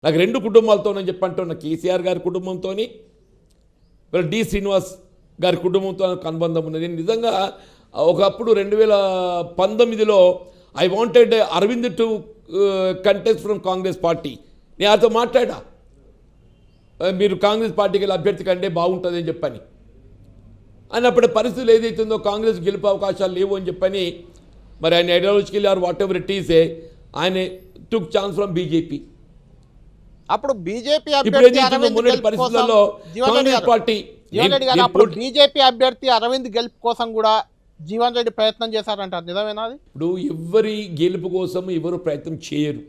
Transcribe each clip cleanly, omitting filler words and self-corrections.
నాకు రెండు కుటుంబాలతోనని చెప్పంటున్న కేసీఆర్ గారి కుటుంబంతో డి శ్రీనివాస్ గారి కుటుంబంతో నాకు అనుబంధం ఉన్నది. నిజంగా ఒకప్పుడు 2019లో I wanted Arvind to contest from Congress party. నేను అతను మాట్లాడా, మీరు కాంగ్రెస్ పార్టీకి వెళ్ళి అభ్యర్థి కంటే బాగుంటుంది అని చెప్పని. అన్నప్పుడు పరిస్థితులు ఏదైతుందో కాంగ్రెస్ గెలుపు అవకాశాలు లేవు అని చెప్పని మరి ఆయన ideological or whatever it is ఆయన టుక్ ఛాన్స్ ఫ్రమ్ బీజేపీ. అప్పుడు బీజేపీ పరిస్థితుల్లో కాంగ్రెస్ పార్టీ బీజేపీ అభ్యర్థి అరవింద్ గెలుపు కోసం కూడా జీవన్ రెడ్డి ప్రయత్నం చేశారంటారు, నిజమేనా? అది ఇప్పుడు ఎవరి గెలుపు కోసం ఎవరు ప్రయత్నం చేయరు.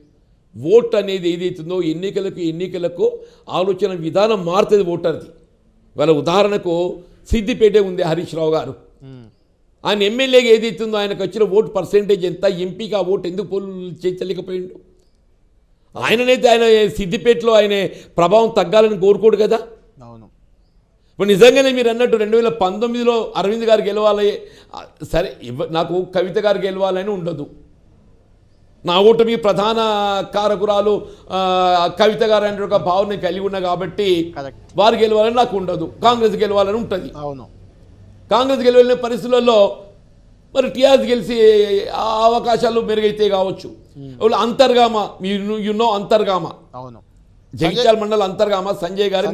ఓట్ అనేది ఏదైతుందో ఎన్నికలకు ఆలోచన విధానం మారుతుంది ఓటర్ది. వాళ్ళ ఉదాహరణకు సిద్దిపేట ఉంది హరీష్ రావు గారు, ఆయన ఎమ్మెల్యేగా ఏదైతుందో ఆయనకు వచ్చిన ఓటు పర్సెంటేజ్ ఎంత, ఎంపీగా ఆ ఓటు ఎందుకు పోలు చేయించలేకపోయిండు? ఆయననైతే ఆయన సిద్దిపేటలో ఆయన ప్రభావం తగ్గాలని కోరుకోడు కదా. అవును. ఇప్పుడు నిజంగానే మీరు అన్నట్టు 2019లో అరవింద్ గారు గెలవాలి, సరే నాకు కవిత గారు గెలవాలని ఉండదు. నా ఓటమి ప్రధాన కారకురాలు కవిత గారు అంటే ఒక భావన కలిగి ఉన్నా కాబట్టి వారు గెలవాలని నాకు ఉండదు, కాంగ్రెస్ గెలవాలని ఉంటుంది. అవును. కాంగ్రెస్ గెలవలేని పరిస్థితులలో మరి టీఆర్ఎస్ గెలిచి ఆ అవకాశాలు మెరుగైతే కావచ్చు. అంతర్గామ యునో అంతర్గామ, అవును, జగిత్యాల మండలం అంతర్గామ సంజయ్ గారి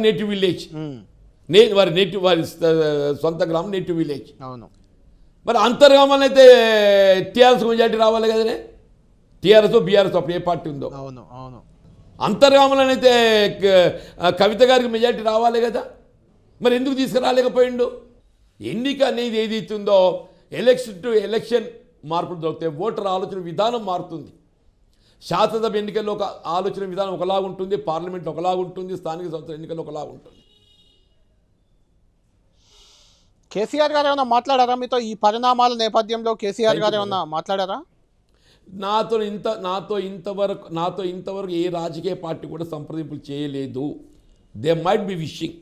నేటివ్ విలేజ్, వారి సొంత గ్రామం నేటివ్ విలేజ్. అవును. మరి అంతర్గామని అయితే టీఆర్ఎస్ మెజార్టీ రావాలి కదనే, టీఆర్ఎస్ బీఆర్ఎస్ అప్పుడు ఏ పార్టీ ఉందో. అవును. అవును. అంతర్గామలనైతే కవిత గారికి మెజార్టీ రావాలి కదా, మరి ఎందుకు తీసుకురాలేకపోయిండు? ఎన్నిక అనేది ఏదైతుందో ఎలక్షన్ టు ఎలక్షన్ మార్పులు దొరుకుతాయి. ఓటర్ ఆలోచన విధానం మారుతుంది. శాసనసభ ఎన్నికల్లో ఒక ఆలోచన విధానం ఒకలాగా ఉంటుంది, పార్లమెంట్ ఒకలాగా ఉంటుంది, స్థానిక సంస్థల ఎన్నికల్లో ఒకలాగా ఉంటుంది. కేసీఆర్ గారు ఏమైనా మాట్లాడారా మీతో? ఈ పరిణామాల నేపథ్యంలో కేసీఆర్ గారు ఏమైనా మాట్లాడారా? నాతో ఇంతవరకు ఏ రాజకీయ పార్టీ కూడా సంప్రదింపులు చేయలేదు. They might be wishing